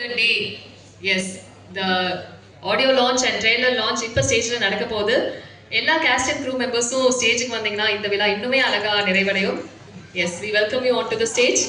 Day, yes, the audio launch and trailer launch இப்ப ஸ்டேஜ்ல நடக்க போகுது. எல்லா cast and crew members-உம் ஸ்டேஜுக்கு வந்தீங்கன்னா இந்த விழா இன்னுமே அழகா நிறைவடையும். Yes, we welcome you onto the stage.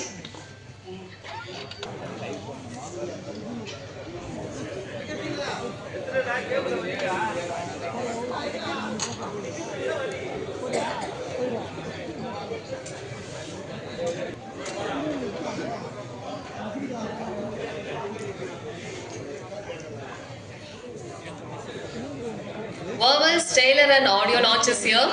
Verbal's trailer and audio launch is here.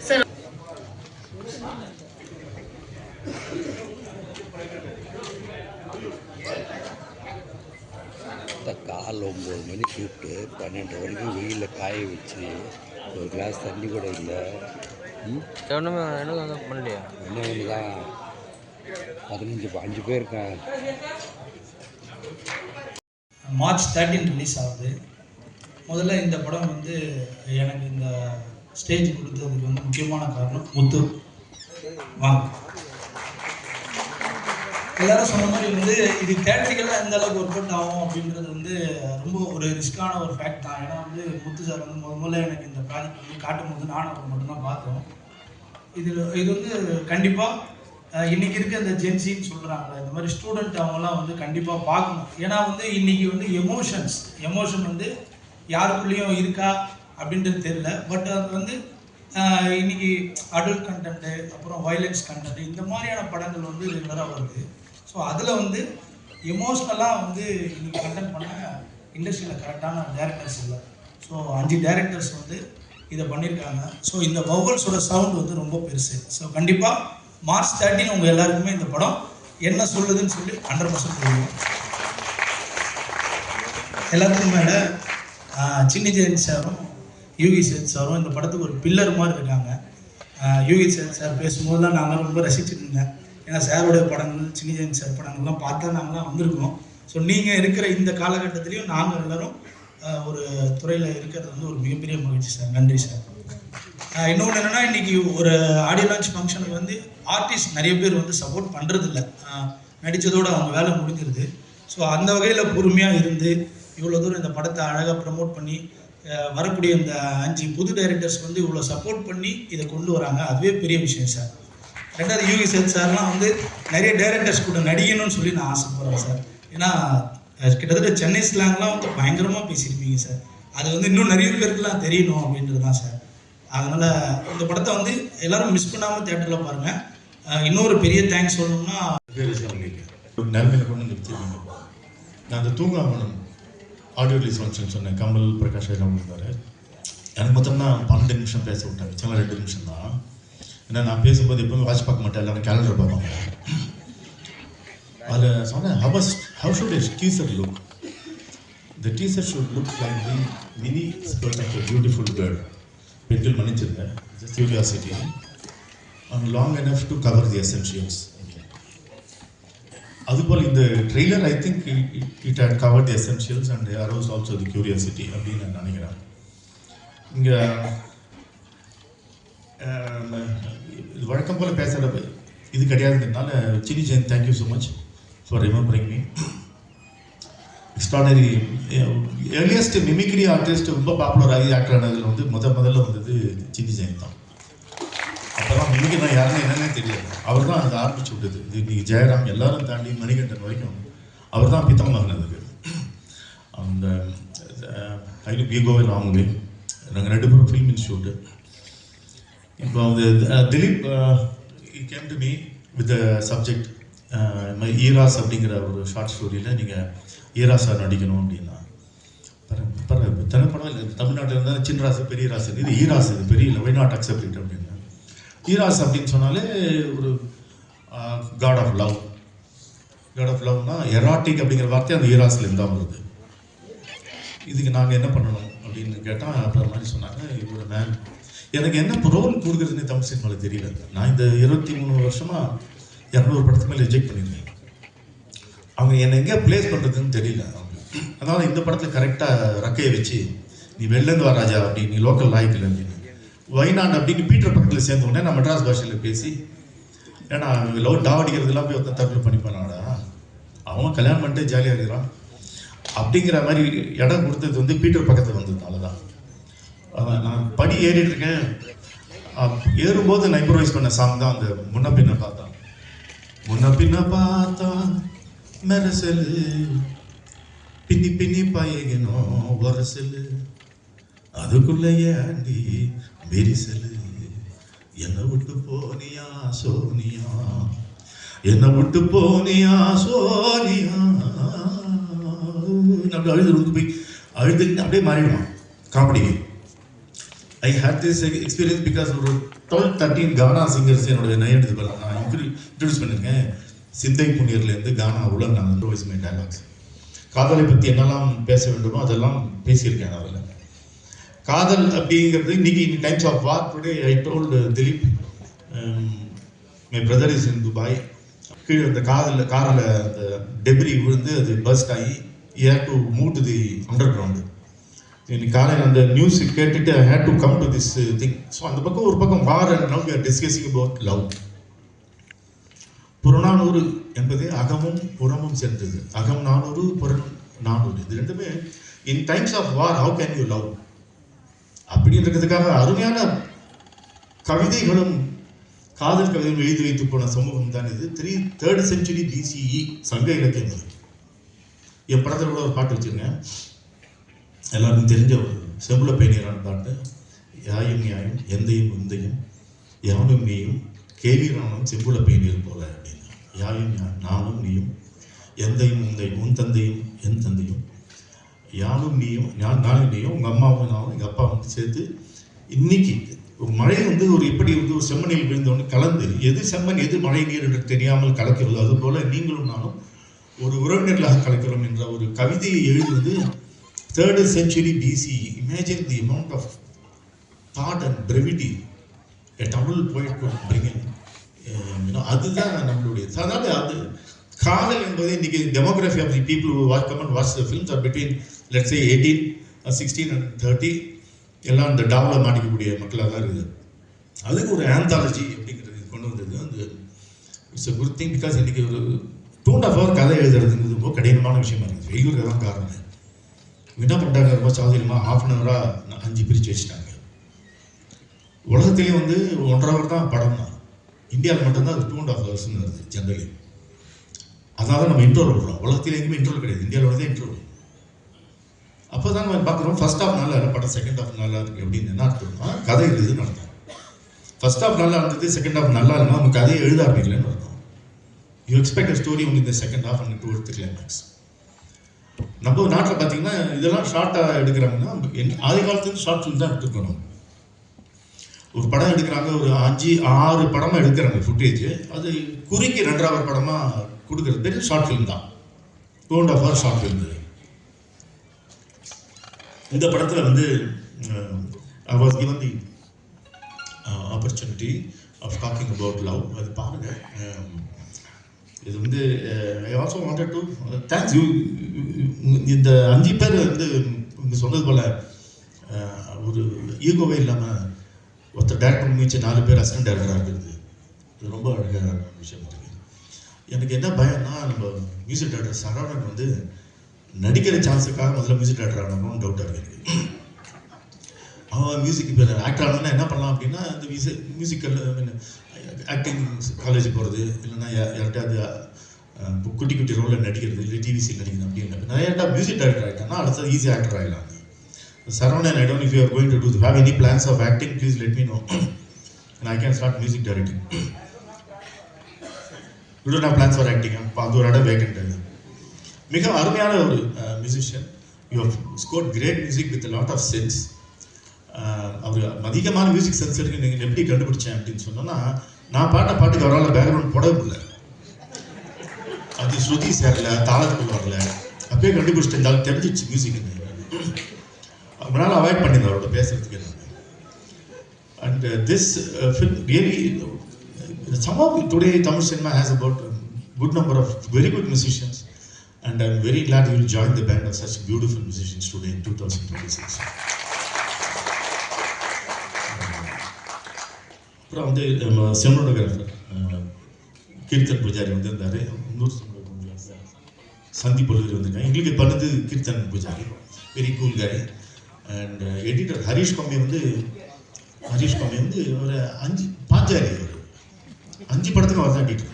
Sir. கால் 9 மணி கூப்பிட்டு 12 மணிக்கு வெயிலில் காய வச்சு ஒரு கிளாஸ் தண்ணி கூட இல்லை. ஒன்றுமே பண்ணலையா? என்ன ஒன்று தான் 5 பேர் இருக்காங்க. March 13 ரிலீஸ் ஆகுது. முதல்ல இந்த படம் வந்து எனக்கு இந்த ஸ்டேஜ் கொடுத்ததுக்கு வந்து முக்கியமான காரணம் முத்து. வாங்க, எல்லாரும் சொன்ன மாதிரி வந்து இது தேட்டரிக்கெல்லாம் எந்த அளவுக்கு ஒர்க் அவுட் ஆகும் அப்படின்றது வந்து ரொம்ப ஒரு ரிஸ்கான ஒரு ஃபேக்ட் தான். ஏன்னா வந்து முத்து சார் வந்து முதல்ல எனக்கு இந்த ப்ராஜெக்ட் வந்து காட்டும் போது நானும் அவர் மட்டும்தான் பார்த்தோம். இது வந்து கண்டிப்பாக இன்றைக்கி இருக்க இந்த ஜென்சின்னு சொல்கிறாங்களே, இந்த மாதிரி ஸ்டூடெண்ட் அவங்களாம் வந்து கண்டிப்பாக பார்க்கணும். ஏன்னா வந்து இன்றைக்கி வந்து எமோஷன் வந்து யாருக்குள்ளேயும் இருக்கா அப்படின்றது தெரியல. பட் அது வந்து இன்றைக்கி அடல்ட் கண்டென்ட்டு, அப்புறம் வயலன்ஸ் கண்டென்ட், இந்த மாதிரியான படங்கள் வந்து ரெகுலராக வருது. ஸோ அதில் வந்து எமோஷ்னலாக வந்து இன்றைக்கி கண்டென்ட் பண்ண இண்டஸ்ட்ரியில் கரெக்டான டேரக்டர்ஸ் இல்லை. ஸோ 5 டேரக்டர்ஸ் வந்து இதை பண்ணியிருக்காங்க. ஸோ இந்த வௌவல்ஸோட சவுண்ட் வந்து ரொம்ப பெருசு. ஸோ கண்டிப்பாக March 13 உங்கள் எல்லாருக்குமே இந்த படம் என்ன சொல்லுதுன்னு சொல்லி 100% தெரியும். எல்லாத்துக்கும் மேலே சின்னி ஜெயந்த் சாரும் யூகி சேத் சாரும் இந்த படத்துக்கு ஒரு பில்லர் மாதிரி இருக்காங்க. யூகி சேத் சார் பேசும்போது தான் நாங்கள் ரொம்ப ரசிச்சுட்டு இருந்தேன். ஏன்னா சாரோடைய படங்கள், சின்னி ஜெயந்த் சார் படங்கள்லாம் பார்த்தா நாங்களாம் வந்திருக்கோம். ஸோ நீங்கள் இருக்கிற இந்த காலகட்டத்திலையும் நாங்கள் எல்லோரும் ஒரு துறையில் இருக்கிறது வந்து ஒரு மிகப்பெரிய மகிழ்ச்சி சார். நன்றி சார். இன்னொன்று என்னென்னா, இன்றைக்கி ஒரு ஆடியோ லான்ச் ஃபங்க்ஷனுக்கு வந்து ஆர்டிஸ்ட் நிறைய பேர் வந்து சப்போர்ட் பண்ணுறதில்ல. நடித்ததோடு அவங்க வேலை முடிஞ்சிருது. ஸோ அந்த வகையில் பொறுமையாக இருந்து இவ்வளோ தூரம் இந்த படத்தை அழகாக ப்ரமோட் பண்ணி வரக்கூடிய இந்த 5 புது டைரக்டர்ஸ் வந்து இவ்வளோ சப்போர்ட் பண்ணி இதை கொண்டு வராங்க. அதுவே பெரிய விஷயம் சார். ரெண்டாவது யூகி சேத் சார்லாம் வந்து நிறைய டைரக்டர்ஸ் கூட நடிக்கணும்னு சொல்லி நான் ஆசைப்படுறேன் சார். ஏன்னா கிட்டத்தட்ட சென்னை ஸ்லாங்லாம் வந்து பயங்கரமாக பேசியிருப்பீங்க சார். அது வந்து இன்னும் நிறைய பேருக்குலாம் தெரியணும் அப்படின்றது தான் சார். அதனால் இந்த படத்தை வந்து எல்லோரும் மிஸ் பண்ணாமல் தேட்டரில் பாருங்கள். இன்னொரு பெரிய தேங்க்ஸ் சொல்லணும்னா, நிலைமையில கொண்டு நிறுத்திருக்கீங்க. நான் அந்த தூங்காமணும் ஆடியோ ரிலீஸ் ஃபங்க்ஷன் சொன்னேன். கமல் பிரகாஷ் எல்லாம் இருந்தார். எனக்கு மொத்தம்னா 12 நிமிஷம் பேச விட்டாங்க. சில 2 நிமிஷம் தான். ஏன்னா நான் பேசும்போது எப்பவுமே வாட்ச் பார்க்க மாட்டேன், எல்லாரும் கேலண்டர் பார்ப்பாங்க. அதில் சொன்னேன், how should a teaser look? The teaser should look like the mini skirt of a beautiful girl. பெண்கள் மன்னிச்சிருந்தேன், just curiosity, and long enough to cover the essentials. அதுபோல் இந்த trailer I think it had cover the essentials and arouse also the curiosity அப்படின்னு நான் நினைக்கிறேன். இங்கே இது வழக்கம் போல் பேசுகிற இது கிடையாதுன்றதுனால Chinni Jayanth thank you so much for remembering me. Extraordinary earliest mimicry artist ரொம்ப பாப்புலர் ஆகி ஆக்டர் ஆனதில் வந்து முதல்ல வந்தது சின்னி ஜெயந்த் தான். அப்போதான் மிமிக்ரி நான் யாருன்னு என்னன்னே தெரியாது. அவர் தான் அதை ஆரம்பிச்சு விட்டது. இது இன்றைக்கி ஜெயராம் எல்லாரும் தாண்டி மணிகண்டன் வரைக்கும் அவர் தான் பித்தமகன் அதுக்கு. அந்த I we go long way. நாங்கள் 2 பேரும் ஃபில்ம் இன்ஸ்டியூட்டு. இப்போ வந்து Dileep came to me with the subject Eros அப்படிங்கிற ஒரு ஷார்ட் ஸ்டோரியில் நீங்கள் ஈராஸாக நடிக்கணும் அப்படின்னா திரைப்படம் இல்லை தமிழ்நாட்டில் இருந்தால் சின்ன ராசு பெரிய ராசு இது ஈராஸ் இது பெரிய இல்லை வை நாட் அக்செப்ட் இட் அப்படின்னா ஈராஸ் அப்படின்னு சொன்னாலே ஒரு god of love. God of லவ்னா எராட்டிக் அப்படிங்கிற வார்த்தை அந்த ஈராஸ்லேருந்து தான் வருது. இதுக்கு நாங்கள் என்ன பண்ணணும் அப்படின்னு கேட்டால் அப்புறம் மாதிரி சொன்னாங்க இவரோட மேம் எனக்கு என்ன ரோல் கொடுக்குறதுன்னு தமிழ் சினிமாவில் தெரியல. நான் இந்த 23 வருஷமாக 200 படத்துக்கு மேலே ரிஜெக்ட் பண்ணியிருக்கேன். அவங்க என்னை எங்கே ப்ளேஸ் பண்ணுறதுன்னு தெரியல அவங்க. அதனால் இந்த படத்தில் கரெக்டாக ரக்கையை வச்சு நீ வெளிலேருந்து வா ராஜா அப்படி நீ லோக்கல் லாய்க்கில் அப்படின்னு வைநாடு அப்படின்னு பீட்டர் பக்கத்தில் சேர்ந்தோடனே நான் மெட்ராஸ் பாஷையில் பேசி ஏன்னா லவ் டாவடிக்கிறதுலாம் போய் ஒருத்தன் தற்கொலை பண்ணிப்பானாடா அவன் கல்யாணம் பண்ணிட்டு ஜாலியாக இருக்கிறான் அப்படிங்கிற மாதிரி இடம் கொடுத்தது வந்து பீட்டர் பக்கத்தில் வந்ததுனால தான். நான் படி ஏறிட்டு இருக்கேன். ஏறும்போது நான் இம்ப்ரோவைஸ் பண்ண சாங் தான் அந்த முன்ன பின்ன பார்த்தான். முன்ன பின்ன பார்த்தான் மெரசல் பின்னி பின்னி பயகணும் வரசல் அதுக்குள்ளேயே ஆண்டி வெரிசல் என்னை விட்டு போனியா சோனியா என்னை விட்டு போனியா சோனியா அப்படி அழுது போய் அழுது அப்படியே மாறிடுவான் காமெடிக்கு. ஐ ஹேட் திஸ் எக்ஸ்பீரியன்ஸ் பிகாஸ் ஒரு 12-13 கானா சிங்கர்ஸ் என்னோட நயன்றது பண்ணலாம் நான் இன்ட்ரடியூஸ் பண்ணியிருக்கேன். சிந்தை புண்ணியர்லேருந்து கானா உள்ள நான் இம்ப்ரோவைஸ் பண்ண டைலாக்ஸ் காதலை பற்றி என்னெல்லாம் பேச வேண்டுமோ அதெல்லாம் பேசியிருக்கேன். அதில் காதல் அப்படிங்கிறது இன்னைக்கு in times of war today I told Dileep my brother is in Dubai. கீழே அந்த காரில் அந்த டெப்ரி விழுந்து அது பஸ்ட் ஆகி had to move to the underground. இன்னைக்கு காலையில் அந்த நியூஸ் கேட்டுட்டு I had to come to this thing. So அந்த பக்கம் ஒரு பக்கம் war and now we are discussing about love. Purananuru என்பது அகமும் புறமும் சேர்ந்தது. அகம் 400 புறம் 400 இது ரெண்டுமே in times of war how can you love அப்படின்றதுக்காக அருமையான கவிதைகளும் காதல் கவிதைகளும் எழுதி வைத்து போன சமூகம் தான் இது. 3rd century BCE சங்க இலக்கியம் இது. என் படத்தில் கூட ஒரு பாட்டு வச்சுருக்கேன் எல்லாருக்கும் தெரிஞ்ச ஒரு செம்புல பயணியரான பாட்டு. யாயும் யாயும் எந்தையும் உந்தையும் யானும் நீயும் கேவீரானும் செம்புல பயணியர் போல அப்படின்னு. யாயும் நானும் நீயும் எந்தையும் உந்தையும் உன் தந்தையும் என் தந்தையும் யானும் நீயும் நானும் நீயும் உங்கள் அம்மாவும் நானும் எங்கள் அப்பா வந்து சேர்த்து இன்னைக்கு ஒரு மழை வந்து ஒரு எப்படி வந்து ஒரு செம்மணியில் விழுந்தோன்னு கலந்து எது செம்மண் எது மழை நீர் என்று தெரியாமல் கலக்கிறது அதுபோல் நீங்களும் நானும் ஒரு உறவினர்களாக கலக்கிறோம் என்ற ஒரு கவிதையை எழுதுவது 3rd century BCE. Imagine the amount of thought and brevity a Tamil poet could bring in. அதுதான் நம்மளுடைய அதனால அது காதல் என்பது இன்னைக்கு demography of the people who come and watch the films are between let's say 18, 16 and 30 எல்லாம் இந்த டாவில் மாட்டிக்கக்கூடிய மக்களாக தான் இருக்குது. அதுக்கு ஒரு ஆந்தாலஜி அப்படிங்கிறது கொண்டு வந்தது அந்த it's a good thing. Because இன்றைக்கி ஒரு 2.5 hour கதை எழுதுறதுங்கிறது ரொம்ப கடினமான விஷயமா இருக்குது. வெயிலுக்கு தான் காரணம். என்ன பண்ணிட்டாங்க ரொம்ப சாதியமாக 1/2 hour 5 பிரித்து வச்சுட்டாங்க. உலகத்திலே வந்து 1.5 hour தான் படம் தான். இந்தியாவில் மட்டும்தான் அது 2.5 hours வருது ஜென்ரலி. அதனால நம்ம இன்ட்ரோல் விடுறோம். உலகத்தில் எங்கேயுமே இன்ட்ரோல் கிடையாது, இந்தியாவில் தான் இன்ட்ரோல். அப்போ தான் நம்ம பார்க்குறோம் ஃபர்ஸ்ட் ஹாஃப் நல்லா இல்லை படம், செகண்ட் ஹாஃப் நல்லா இருக்குது அப்படின்னு என்ன அர்த்தம்னா கதை எழுதுன்னு அர்த்தம். ஃபர்ஸ்ட் ஹாஃப் நல்லா இருந்தது, செகண்ட் ஹாஃப் நல்லா இல்லைன்னா நம்ம கதையை எழுத ஆரம்பிக்கலன்னு அர்த்தம். You expect a story only இந்த second half and towards the climax. நம்ம நாட்டில் பார்த்தீங்கன்னா இதெல்லாம் ஷார்ட்டாக எடுக்கிறாங்கன்னா ஆதி காலத்துலேருந்து ஷார்ட் ஃபிலிம் தான் எடுத்துக்கணும். ஒரு படம் எடுக்கிறாங்க, ஒரு 5-6 படமாக எடுக்கிறாங்க ஃபுட்டேஜ், அது குறுக்கி 2 hour படமாக கொடுக்குறது பெரிய ஷார்ட் ஃபிலிம் தான். 2.5 hour ஷார்ட் ஃபிலிம். இந்த படத்தில் வந்து I was given the opportunity of talking about love. அது பாருங்கள். இது வந்து I also wanted to thanks you. இந்த 5 பேர் வந்து இங்கே சொன்னது போல் ஒரு ஈகோவே இல்லாமல் ஒருத்தர் டேரக்டர் முடிச்சு 4 பேர் அசிஸ்டன்ட் டேரக்டராக இருக்கிறது இது ரொம்ப அழகான விஷயம் இருக்குது. எனக்கு என்ன பயம்னா நம்ம மியூசிக் டேரக்டர் சரவணன் வந்து நடிக்கிற சான்ஸுக்காக முதல்ல மியூசிக் டேரக்டர் ஆகணும்னு டவுட்டாக இருக்குது. அவன் மியூசிக் இப்போ ஆக்டர் ஆகணும்னா என்ன பண்ணலாம் அப்படின்னா இந்த மியூசிக்கல் ஆக்டிங் காலேஜ் போகிறது, இல்லைன்னா யார்கிட்டாவது குட்டி குட்டி ரோலில் நடிக்கிறது, இல்லை டிவிசியில் நடிக்கிறது அப்படின்னு நான் யார்ட்டா மியூசிக் டைரக்டர் ஆகிட்டேன்னா அடுத்தது ஈஸி ஆக்டர் ஆகிடலாம். Saravanan, I don't know if you are going to have any plans of acting, please let me know and I can start music directing. You don't have plans for acting, அப்போ அது ஒரு இடம் vacant. மிக அருமையான ஒரு musician. You have scored great music with lot of sense. அவர் அதிகமான music sense இருக்கு. நீங்கள் எப்படி கண்டுபிடிச்சேன் அப்படின்னு சொன்னோன்னா, நான் பாட்டுக்கு அவரால் பேக்ரவுண்ட் போட முடியல, அது ஸ்ருதி சேரல, தாளத்துக்கு வரல, அப்படியே கண்டுபிடிச்சிட்டு இருந்தாலும் தெரிஞ்சிச்சு மியூசிக். அதனால அவாய்ட் பண்ணியிருந்தேன் அவரோட பேசுறதுக்கு. And this film really somehow today Tamil cinema has about a good number of very good musicians, and I'm very glad you will join the band of such beautiful musicians today in 2026. அப்புறம் வந்து cinematographer kirtan pujari வந்திருந்தாரு. இன்னொரு சந்தீப் பல்லூரி வந்திருக்காங்க. எங்களுக்கு பண்ணது Keerthan Pujari, very cool guy. And editor Harish கம்மி வந்து ஒரு பாஞ்சாரி, ஒரு 5 படத்துக்கு அவர் தான் editor.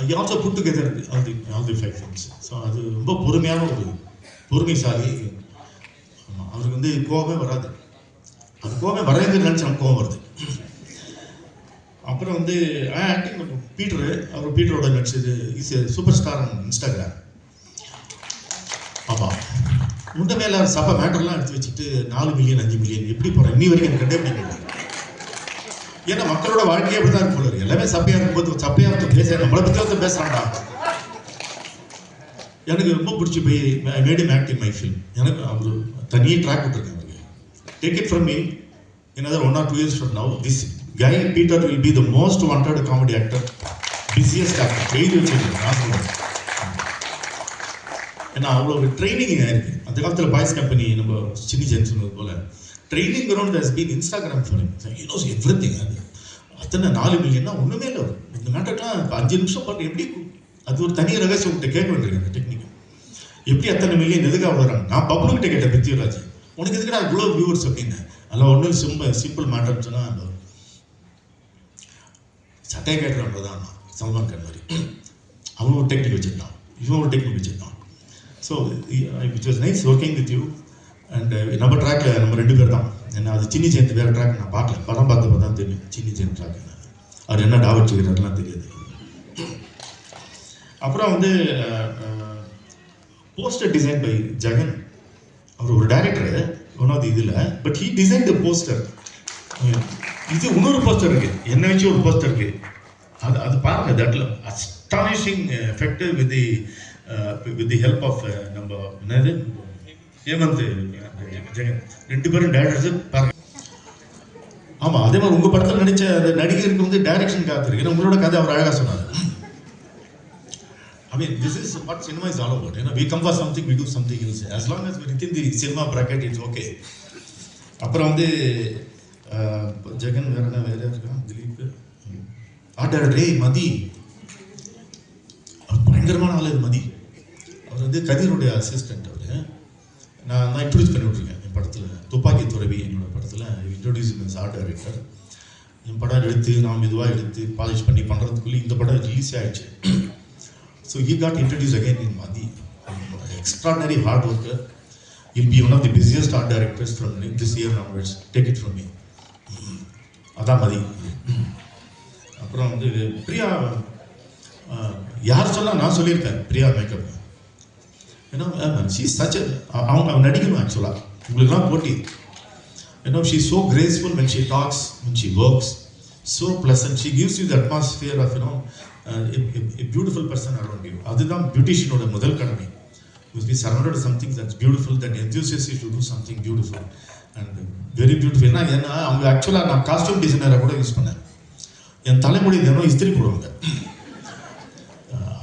I also put together all the 5 films. So அது ரொம்ப பொறுமைசாலி. அவருக்கு வந்து கோபமே வராது. அது கோபமே வராதுன்னு நினச்சி நமக்கு கோபம் வருது. அப்புறம் வந்து ஆக்டிங் பீட்டரோட நடிச்சது is super star on Instagram. ஆமாம், முன்ன மேலே சபை மேட்டர்லாம் எடுத்து வச்சுட்டு 4 மில்லியன் 5 மில்லியன் எப்படி போகிறேன் இன்னி வரைக்கும் எனக்கு கண்டே முடியாது. ஏன்னா மக்களோட வாழ்க்கையே அப்படி தான் இருக்கும். எல்லாமே சப்பையாக இருக்கும்போது சப்பையாக பேச நம்மளை பற்றி ஒருத்தர் பேசுகிறான்டா. எனக்கு ரொம்ப பிடிச்சி போய் made him act in my film. எனக்கு அவர் தனியே ட்ராக் விட்டுருக்கேன். அவருக்கு take it from me in other 1 or 2 years from now, this guy Peter will be the most wanted comedy actor, busiest actor. எழுதி வச்சுருக்கேன் நான் சொல்கிறேன். ஏன்னா அவ்வளோ ஒரு ட்ரைனிங் ஆயிருக்கு. அந்த காலத்தில் பாய்ஸ் கம்பெனி நம்ம சின்னி ஜென் சொன்னது போல் training ground has been Instagram for him. He knows everything. அது அத்தனை 4 மில்லியன்னா ஒன்றுமே இல்லை. இந்த மேட்டர்லாம் 5 நிமிஷம் பாட்டு எப்படி, அது ஒரு தனி ரகசியம் உங்கள்கிட்ட கேட்க வேண்டியிருக்கேன். அந்த டெக்னிக் எப்படி அத்தனை மில்லியன் எதுக்காக வராங்க? நான் பப்ளுக்கிட்ட கேட்டேன், பிருத்திவிராஜ் உனக்கு எதுக்கு நான் இவ்வளோ வியூவர்ஸ் அப்படின்னு. அதெல்லாம் ஒன்றும் சிம்பிள் மேட்டர்னு சொன்னால் சட்டையை கேட்டுறதான் சல்மான் கான் மாதிரி அவன் ஒரு டெக்னிக் வச்சுருக்கான், இவன் ஒரு டெக்னிக் வச்சுருக்கான். So it was nice working with you. And நம்ம ட்ராக்கில் நம்ம 2 பேர் தான். ஏன்னா அது சின்னி ஜெயந்த் வேறு ட்ராக் நான் பார்க்கல, படம் பார்த்தப்ப தான் தெரியும் சின்னி ஜெயந்த் ட்ராக். அவர் என்ன டாவட் செய்கிறாருலாம் தெரியாது. அப்புறம் வந்து போஸ்டர் டிசைன் பை ஜெகன். அவர் ஒரு டைரக்டர் ஒன் ஆஃப் தி இதில், but he design the poster. இது இன்னொரு போஸ்டர் இருக்குது, என்ன வச்சு ஒரு போஸ்டர் இருக்குது. அது பாருங்க, தட்ல astonishing effect with the help of நம்ம என்னது ஹேமந்த் ஜெகன் 2 பேரும் டைரக்டர்ஸ் பாருங்க. ஆமாம், அதே மாதிரி உங்கள் படத்தில் நடித்த அந்த நடிகருக்கு வந்து டைரக்ஷன் காத்திருக்கு. ஏன்னா உங்களோட கதை அவர் அழகாக சொன்னார். I mean, this is what cinema is all about. You know, we come for something, we do something else. As long as we're within the cinema bracket, it's okay. அப்புறம் வந்து ஜெகன் வேற இருக்கான், திலீப் ஆர்டர் ரே மதி. பயங்கரமான ஆள் மதி. அவர் வந்து கதிரோடைய அசிஸ்டன்ட். அவர் நான் introduce பண்ணி விட்ருக்கேன் என் படத்தில். துப்பாக்கி துறவி என்னோட படத்தில் இன்ட்ரடியூஸ் மீன்ஸ் ஆர்ட் டைரக்டர். என் படம் எடுத்து நான் மெதுவாக எடுத்து பாலிஷ் பண்ணி பண்ணுறதுக்குள்ளே இந்த படம் ரிலீஸ் ஆகிடுச்சு. So he got introduced again in Madi. Extraordinary hard worker. He'll be one of the busiest art directors from this year onwards. Take it from me. அதான் மதி. அப்புறம் வந்து பிரியா, யார் சொன்னால் நான் சொல்லியிருக்கேன் பிரியா மேக்கப். ஏன்னா ஷீ சச் அவங்க நடிக்கணும் ஆக்சுவலாக, உங்களுக்குலாம் போட்டி. ஏன்னா she so graceful when she talks, when she works, so pleasant. She gives you the atmosphere of, you know, a beautiful person around you. அதுதான் பியூட்டிஷியனோட முதல் கடமை. You must be surrounded by something that's beautiful, that enthusiasts you to do something beautiful and very beautiful. ஏன்னா அவங்க ஆக்சுவலாக நான் costume டிசைனரை கூட use பண்ணேன். என் தலைமுடி தினம் இஸ்திரி போடுவாங்க.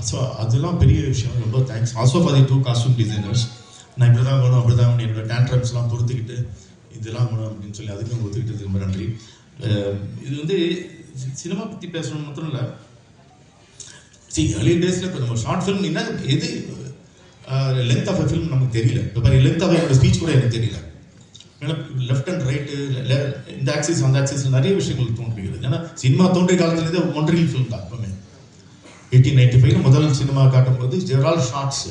ஸோ அதெல்லாம் பெரிய விஷயம். ரொம்ப thanks also for the 2 costume designers. நான் இப்படி தான் வேணும் அப்படி தான் வேணும் என்னோட டேண்ட்ரம்ஸ்லாம் பொறுத்துக்கிட்டு இதெல்லாம் வேணும் அப்படின்னு சொல்லி அதுக்கும் ஒத்துக்கிட்டது ரொம்ப நன்றி. இது வந்து சினிமா பற்றி பேசணும் மட்டும் இல்லை. early days இப்போ நம்ம ஷார்ட் ஃபிலிம் என்ன எது லென்த் ஆஃப் எ ஃபிலிம் நமக்கு தெரியல. இப்போ பாரு லென்த் ஆஃப் என்னோட ஸ்பீச் கூட எனக்கு தெரியல. ஏன்னா லெஃப்ட் அண்ட் ரைட்டு இந்த ஆக்சிஸ் அந்த ஆக்சிஸில் நிறைய விஷயங்கள் தோன்றுகிறது. ஏன்னா சினிமா தோன்றிய காலத்துலேருந்து ஒன்றில் ஃபிலிம் தான். எப்பவுமே 1895 முதல் சினிமா காட்டும்போது தேர் ஆல் ஷார்ட்ஸ்,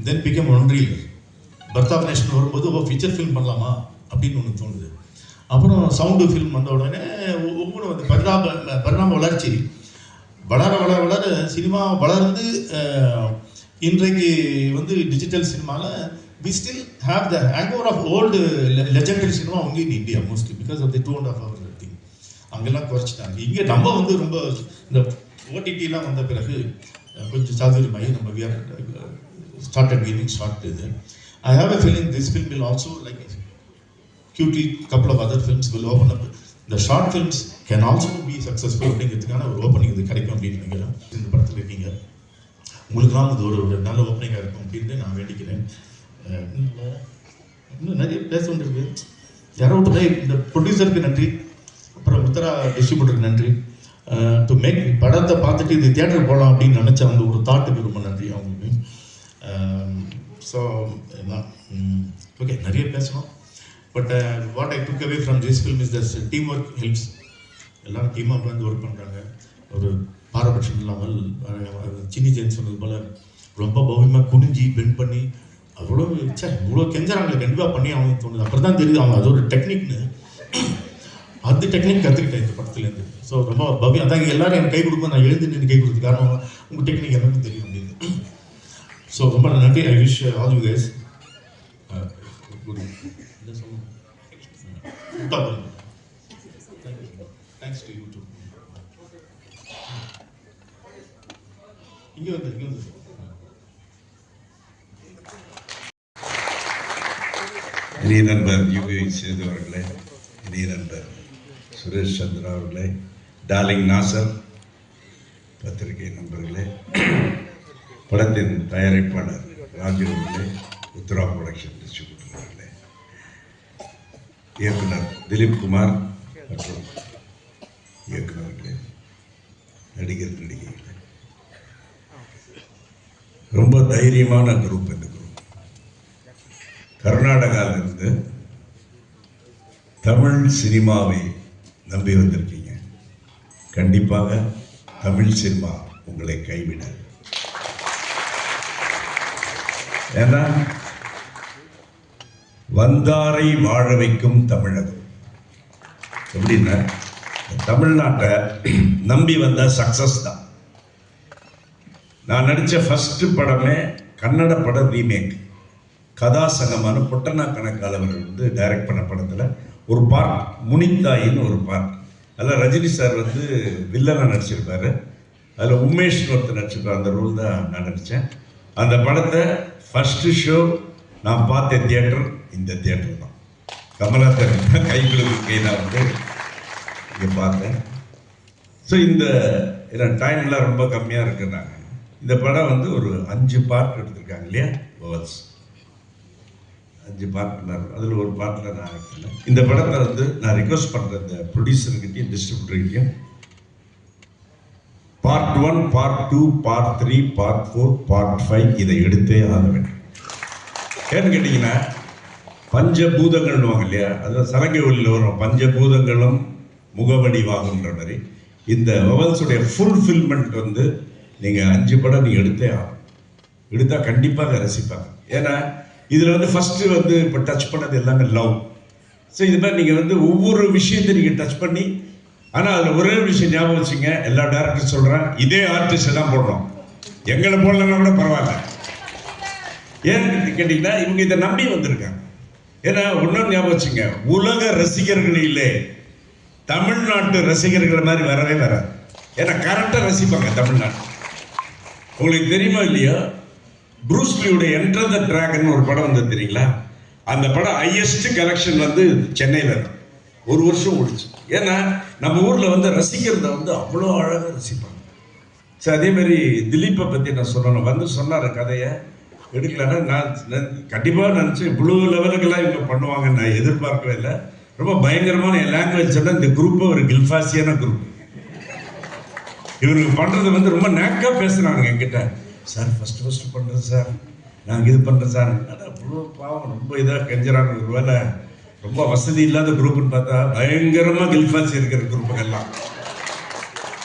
தென் பிகம் ஒன்றில். பர்த் ஆஃப் நேஷன் வரும்போது ஃபீச்சர் ஃபிலிம் பண்ணலாமா அப்படின்னு ஒன்று தோணுது. அப்புறம் சவுண்டு ஃபில்ம் வந்த உடனே ஒவ்வொரு வந்து பரிணாம வளர்ச்சி வளர வளர வளர சினிமா வளர்ந்து இன்றைக்கு வந்து டிஜிட்டல் சினிமாவில் we still have the hangover of old legendary cinema only in India mostly because of the 2.5 hour thing. அங்கெல்லாம் குறைச்சிட்டாங்க. இங்கே நம்ம வந்து ரொம்ப இந்த ஓடிடிலாம் வந்த பிறகு கொஞ்சம் சாதுரியமாகி நம்ம we are started gaining short இது. I have a feeling this film will also like cutely couple of other films will open up. The short films can also be successful அப்படிங்கிறதுக்கான ஒரு ஓப்பனிங் இது கிடைக்கும் அப்படின்னு நினைக்கிறேன். இந்த படத்தில் இருக்கீங்க, உங்களுக்கெல்லாம் இது ஒரு நல்ல ஓப்பனிங்காக இருக்கும் அப்படின்னு நான் வேண்டிக்கிறேன். இன்னும் நிறைய பேச வேண்டியிருக்கு. யாராவது இந்த ப்ரொடியூசருக்கு நன்றி, அப்புறம் உத்தரா டிஸ்ட்ரிபியூட்டருக்கு நன்றி. டு மேக் படத்தை பார்த்துட்டு இது தியேட்டர் போகலாம் அப்படின்னு நினச்ச அந்த ஒரு தாட்டுக்கு ரொம்ப நன்றி அவங்களுக்கு. ஸோ ஓகே, நிறைய பேசணும். But what I took away from this film is thus team work helps. எல்லோரும் டீமாக வந்து ஒர்க் பண்ணுறாங்க. ஒரு பாரபட்சம் இல்லாமல் சின்னி ஜெயின் சொன்னது போல் ரொம்ப பவ்யமாக குனிஞ்சி பெண்ட் பண்ணி அவ்வளோ இவ்வளோ கெஞ்சாங்க கண்டிப்பாக பண்ணி அவங்க தோணுது. அப்புறம் தான் தெரியுது அவங்க அது ஒரு டெக்னிக்னு. அந்த டெக்னிக் கற்றுக்கிட்டேன் இந்த படத்துலேருந்து. ஸோ ரொம்ப பவ்யம். அதான் எல்லோரும் எனக்கு கை கொடுக்கும், நான் எழுந்து நின்று கை கொடுத்து காரணம் உங்கள் டெக்னிக் எனக்கு தெரியும் அப்படின்னு. ஸோ ரொம்ப நன்றி. I wish all you guys thanks to you too. இங்கே வந்து இனிய நண்பர் யுகி சேது அவர்களே, இனிய நண்பர் சுரேஷ் சந்திரா அவர்களே, டார்லிங் நாசர், பத்திரிகை நண்பர்களே, படத்தின் தயாரிப்பாளர் ராஜு அவர்களே, உத்தரா ப்ரொடக்ஷன் டிஸ்ட்ரிபியூட்டர் அவர்களே, இயக்குனர் திலீப் குமார் மற்றும் இயக்குநர்களே, நடிகர் நடிகைகளே, ரொம்ப தைரியமான குரூப். இந்த குரூப் கர்நாடகாவிலிருந்து தமிழ் சினிமாவை நம்பி வந்திருக்கீங்க. கண்டிப்பாக தமிழ் சினிமா உங்களை கைவிட. ஏன்னா வந்தாரை வாழ வைக்கும் தமிழகம். எப்படின்னா தமிழ்நாட்டை நம்பி வந்த சக்சஸ் தான். நான் நடித்த ஃபர்ஸ்ட் படமே கன்னட படம் ரீமேக். கதாசங்கமான பொட்டனா கணக்கால் அவர்கள் வந்து டைரக்ட் பண்ண படத்தில் ஒரு பார்ட் முனித்தாயின்னு ஒரு பார்ட். அதில் ரஜினி சார் வந்து வில்லனாக நடிச்சிருப்பார். அதில் உமேஷ்னு ஒருத்தர் நடிச்சிருப்பார். அந்த ரோல் தான் நான் நடித்தேன். அந்த படத்தை ஃபஸ்ட்டு ஷோ நான் பார்த்த தியேட்டர் இந்த தியேட்டர் தான். கமலாத்தர் கைகளுக்கு நான் வந்து இங்கே பார்த்தேன். ஸோ இந்த டைம்லாம் ரொம்ப கம்மியாக இருக்குன்னாங்க. இந்த படம் வந்து ஒரு 5 பார்ட் எடுத்திருக்காங்க இல்லையா, வவல்ஸ் 5 பார்ட். அதில் ஒரு பார்ட்டில் நான் ஆக்டல. இந்த படத்தை வந்து நான் ரிக்வஸ்ட் பண்ணுறேன் இந்த ப்ரொடியூசர்கிட்டையும் டிஸ்ட்ரிபியூட்டர்கிட்டையும், part 1, part 2, part 3, part 4, part 5 இதை எடுத்தே ஆக வேண்டும். ஏன்னு கேட்டிங்கன்னா பஞ்சபூதங்கள்னுவாங்க இல்லையா, அதாவது சரங்க ஒலியில் வரும் பஞ்சபூதங்களும் முகவடி வாங்குன்ற மாதிரி இந்த வவல்ஸுடைய ஃபுல்ஃபில்மெண்ட் வந்து நீங்கள் 5 படம் நீங்கள் எடுத்தே ஆகும். எடுத்தால் கண்டிப்பாக ரசிப்பாங்க. ஏன்னா இதில் வந்து ஃபஸ்ட்டு வந்து இப்போ டச் பண்ணது எல்லாமே லவ். ஸோ இது மாதிரி நீங்கள் வந்து ஒவ்வொரு விஷயத்தை நீங்கள் டச் பண்ணி, ஆனால் அதில் ஒரே விஷயம் ஞாபகம் வச்சுங்க, எல்லா டேரக்டர் சொல்கிறேன், இதே ஆர்டிஸ்ட் தான் போடணும், எங்களை போடலன்னா கூட பரவாயில்ல. ஏன்னு கேட்டிங்கன்னா இவங்க இதை நம்பி வந்திருக்காங்க. ஏன்னா ஒன்றும் ஞாபகம் வச்சுங்க, உலக ரசிகர்களிலே தமிழ்நாட்டு ரசிகர்கள் மாதிரி வரவே வராது. ஏன்னா கரெக்டாக ரசிப்பாங்க தமிழ்நாட்டு. உங்களுக்கு தெரியுமா இல்லையா, ப்ரூஸ்லியுடைய என்டர் த டிராகன் ஒரு படம் வந்தது தெரியுங்களா? அந்த படம் ஹையஸ்ட் கலெக்ஷன் வந்து சென்னையில் இருக்கும். 1 வருஷம் ஓடிச்சு. ஏன்னா நம்ம ஊரில் வந்து ரசிக்கிறத வந்து அவ்வளோ அழகாக ரசிப்பாங்க. சரி, அதேமாரி திலீப்பை பற்றி நான் சொல்லணும். வந்து சொன்னார் கதையை எடுக்கலன்னா நான் கண்டிப்பாக நினச்சி இவ்வளோ லெவலுக்கெல்லாம் இவங்க பண்ணுவாங்கன்னு நான் எதிர்பார்க்கவே இல்லை. ரொம்ப பயங்கரமான என் லாங்குவேஜ் சொன்னால் இந்த குரூப்பை ஒரு கில்ஃபாசியான குரூப். இவருக்கு பண்ணுறது வந்து ரொம்ப நேக்காக பேசுகிறாங்க என்கிட்ட. சார் ஃபஸ்ட்டு பண்ணுறது சார், நாங்கள் இது பண்ணுறேன் சார். அவ்வளோ பாவம், ரொம்ப இதாக கெஞ்சுறாங்க. ஒரு வேலை ரொம்ப வசதி இல்லாத குரூப்புன்னு பார்த்தா பயங்கரமாக கில்ஃபாசி இருக்கிற குரூப்புகள்லாம்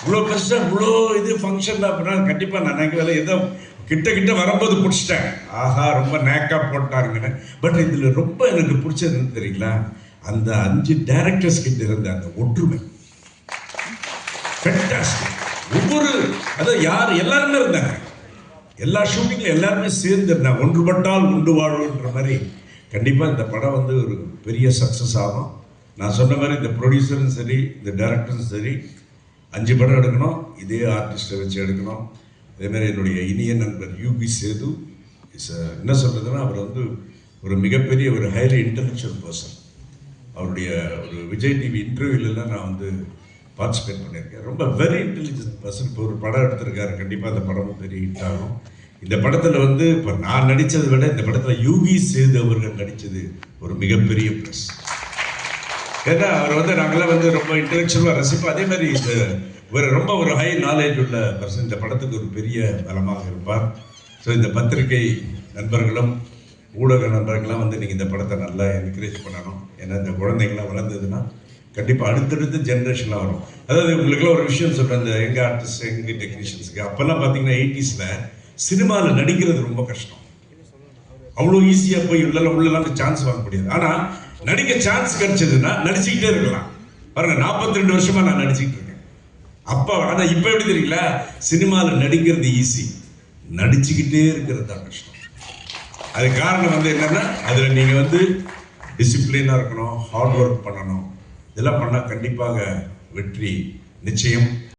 இவ்வளோ பெருசாக இவ்வளோ இது ஃபங்க்ஷன் தான். அப்படின்னா கண்டிப்பாக நான் நினைக்கல, ஏதோ கிட்ட வரும்போது பிடிச்சிட்டேன். ஆஹா, ரொம்ப நேக்காக போட்டாருங்கன்னு. பட் இதில் ரொம்ப எனக்கு பிடிச்சதுன்னு தெரியுங்களா, அந்த 5 டைரக்டர்ஸ் கிட்ட இருந்த அந்த ஒற்றுமை ஃபேண்டாஸ்டிக். ஒவ்வொரு அதாவது யார் எல்லாருமே இருந்தாங்க, எல்லா ஷூட்டிங்ல எல்லாருமே சேர்ந்து இருந்தாங்க. ஒன்றுபட்டால் உண்டு வாழ்வுன்ற மாதிரி கண்டிப்பாக இந்த படம் வந்து ஒரு பெரிய சக்ஸஸ் ஆகும். நான் சொன்ன மாதிரி இந்த ப்ரொடியூசரும் சரி, இந்த டைரக்டரும் சரி, 5 படம் எடுக்கணும், இதே ஆர்டிஸ்ட்டை வச்சு எடுக்கணும். அதேமாதிரி என்னுடைய இனிய நண்பர் யூபி சேது என்ன சொல்கிறதுன்னா, அவர் வந்து ஒரு மிகப்பெரிய ஒரு ஹைலி இன்டெலெக்சுவல் பர்சன். அவருடைய ஒரு விஜய் டிவி இன்டர்வியூலலாம் நான் வந்து பார்ட்டிசிபேட் பண்ணியிருக்கேன். ரொம்ப வெரி இன்டெலிஜென்ட் பர்சன். இப்போ ஒரு படம் எடுத்திருக்காரு, கண்டிப்பாக அந்த படமும் பெரிய ஹிட் ஆகும். இந்த படத்தில் வந்து இப்போ நான் நடித்ததை விட இந்த படத்தில் யூகி சேது அவர்கள் நடித்தது ஒரு மிகப்பெரிய ப்ளஸ். ஏன்னா அவர் வந்து நாங்களாம் வந்து ரொம்ப இன்டெலெக்சுவலாக ரசிப்போம். அதே மாதிரி இந்த ரொம்ப ஒரு ஹை நாலேஜ் உள்ள பர்சன் இந்த படத்துக்கு ஒரு பெரிய பலமாக இருப்பார். ஸோ இந்த பத்திரிகை நண்பர்களும் ஊடக நண்பர்கள்லாம் வந்து நீங்கள் இந்த படத்தை நல்லா என்கரேஜ் பண்ணணும். ஏன்னா இந்த குழந்தைங்களாம் வளர்ந்ததுன்னா கண்டிப்பாக அடுத்தடுத்த ஜென்ரேஷன்லாம் வரும். அதாவது உங்களுக்குலாம் ஒரு விஷயம் சொல்கிறேன், இந்த எங்கள் ஆர்டிஸ்ட் எங்கள் டெக்னீஷியன்ஸுக்கு அப்போல்லாம் பார்த்தீங்கன்னா 80s சினிமாவில் நடிக்கிறது ரொம்ப கஷ்டம். அவ்வளோ ஈஸியாக போய் உள்ளலாம் சான்ஸ் வாங்க முடியாது. ஆனால் நடிக்க சான்ஸ் கிடைச்சதுன்னா நடிச்சுக்கிட்டே இருக்கலாம். பாருங்க, 42 வருஷமா நான் நடிச்சுக்கிட்டு இருக்கேன். அப்போ ஆனால் இப்போ எப்படி தெரியுங்களா, சினிமாவில் நடிக்கிறது ஈஸி, நடிச்சுக்கிட்டே இருக்கிறது தான் கஷ்டம். அது காரணம் வந்து என்னன்னா, அதில் நீங்கள் வந்து டிசிப்ளினாக இருக்கணும், ஹார்ட் ஒர்க் பண்ணணும். இதெல்லாம் பண்ணால் கண்டிப்பாக வெற்றி நிச்சயம்.